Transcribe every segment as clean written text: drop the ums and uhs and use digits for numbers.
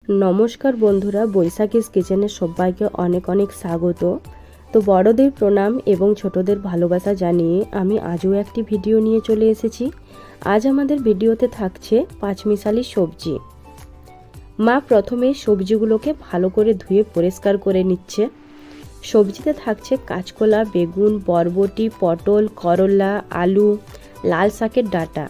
নমস্কার বন্ধুরা, বৈশাখীস কিচেনে সবাইকে অনেক অনেক স্বাগত। তো বড়দের প্রণাম এবং ছোটদের ভালোবাসা জানিয়ে আমি আজও একটি ভিডিও নিয়ে চলে এসেছি। আজ আমাদের ভিডিওতে থাকছে পাঁচমিশালি সবজি। মা প্রথমে সবজিগুলোকে ভালো করে ধুয়ে পরিষ্কার করে নিচ্ছে। সবজিতে থাকছে কাঁচকলা, বেগুন, বরবটি, পটল, করলা, আলু, লাল শাকের ডাঁটা।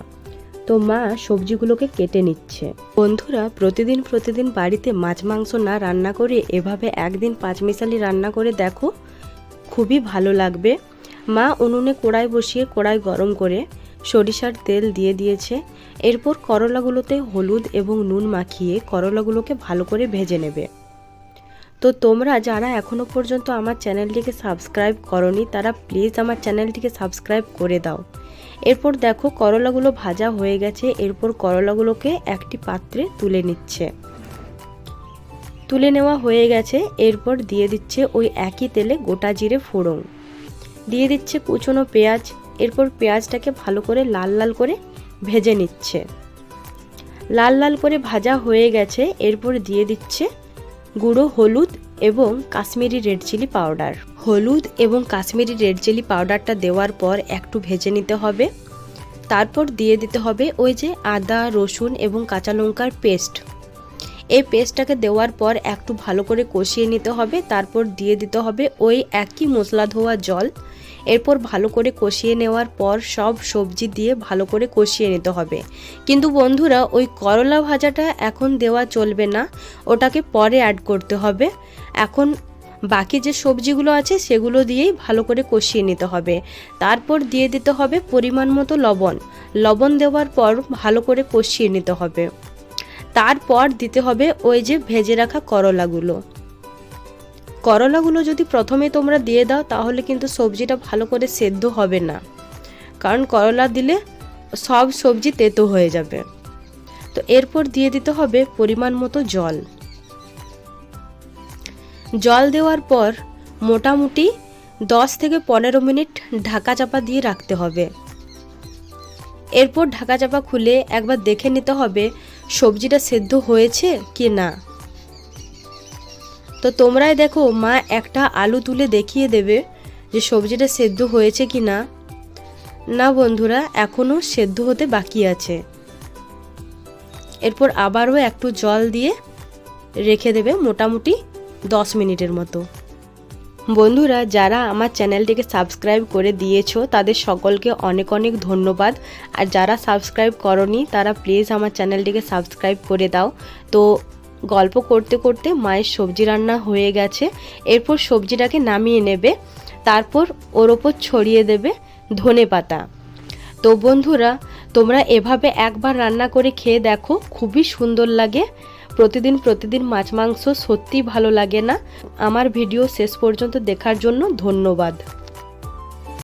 তো মা সবজিগুলোকে কেটে নিচ্ছে। বন্ধুরা, প্রতিদিন বাড়িতে মাছ মাংস না রান্না করে এভাবে একদিন পাঁচমিশালি রান্না করে দেখো, খুবই ভালো লাগবে। মা উনুনে কড়াই বসিয়ে কড়াই গরম করে সরিষার তেল দিয়ে দিয়েছে। এরপর করলাগুলোতে হলুদ এবং নুন মাখিয়ে করলাগুলোকে ভালো করে ভেজে নেবে। তো তোমরা যারা এখনও পর্যন্ত আমার চ্যানেলটিকে সাবস্ক্রাইব করনি তারা প্লিজ আমার চ্যানেলটিকে সাবস্ক্রাইব করে দাও। এরপর দেখো করলাগুলো ভাজা হয়ে গেছে। এরপর করলাগুলোকে একটি পাত্রে তুলে নিচ্ছে। তুলে নেওয়া হয়ে গেছে। এরপর দিয়ে দিচ্ছে ওই একই তেলে গোটা জিরে ফোড়ন, দিয়ে দিচ্ছে কুচনো পেঁয়াজ। এরপর পেঁয়াজটাকে ভালো করে লাল লাল করে ভেজে নিচ্ছে। লাল লাল করে ভাজা হয়ে গেছে। এরপর দিয়ে দিচ্ছে গুঁড়ো হলুদ এবং কাশ্মীরি রেড চিলি পাউডার। হলুদ এবং কাশ্মীরি রেড চিলি পাউডারটা দেওয়ার পর একটু ভেজে নিতে হবে। তারপর দিয়ে দিতে হবে ওই যে আদা, রসুন এবং কাঁচা লঙ্কার পেস্ট। এই পেস্টটাকে দেওয়ার পর একটু ভালো করে কষিয়ে নিতে হবে। তারপর দিয়ে দিতে হবে ওই একই মশলা ধোয়া জল। এরপর ভালো করে কষিয়ে নেওয়ার পর সব সবজি দিয়ে ভালো করে কষিয়ে নিতে হবে। কিন্তু বন্ধুরা, ওই করলা ভাজাটা এখন দেওয়া চলবে না, ওটাকে পরে অ্যাড করতে হবে। এখন বাকি যে সবজিগুলো আছে সেগুলো দিয়েই ভালো করে কষিয়ে নিতে হবে। তারপর দিয়ে দিতে হবে পরিমাণ মতো লবণ। লবণ দেওয়ার পর ভালো করে কষিয়ে নিতে হবে। তারপর দিতে হবে ওই যে ভেজে রাখা করলাগুলো যদি প্রথমে তোমরা দিয়ে দাও তাহলে কিন্তু সবজিটা ভালো করে সেদ্ধ হবে না, কারণ করলা দিলে সব সবজি তেতো হয়ে যাবে। তো এরপর দিয়ে দিতে হবে পরিমাণ মতো জল। জল দেওয়ার পর মোটামুটি 10 থেকে 15 মিনিট ঢাকা চাপা দিয়ে রাখতে হবে। এরপর ঢাকা চাপা খুলে একবার দেখে নিতে হবে সবজিটা সেদ্ধ হয়েছে কি না। তো তোমরাই দেখো, মা একটা আলু তুলে দেখিয়ে দেবে যে সবজিটা সেদ্ধ হয়েছে কি না। না বন্ধুরা, এখনও সেদ্ধ হতে বাকি আছে। এরপর আবারও একটু জল দিয়ে রেখে দেবে মোটামুটি 10 মিনিটের মতো। বন্ধুরা, যারা আমার চ্যানেলটিকে সাবস্ক্রাইব করে দিয়েছো তাদের সকলকে অনেক অনেক ধন্যবাদ। আর যারা সাবস্ক্রাইব করনি তারা প্লিজ আমার চ্যানেলটিকে সাবস্ক্রাইব করে দাও। তো গল্প করতে করতে মায়ের সবজি রান্না হয়ে গেছে। এরপর সবজিটাকে নামিয়ে নেবে। তারপর ওর ওপর ছড়িয়ে দেবে ধনেপাতা। তো বন্ধুরা, তোমরা এভাবে একবার রান্না করে খেয়ে দেখো, খুবই সুন্দর লাগে। প্রতিদিন মাছ মাংস সত্যি ভালো লাগে না। আমার ভিডিও শেষ পর্যন্ত দেখার জন্য ধন্যবাদ।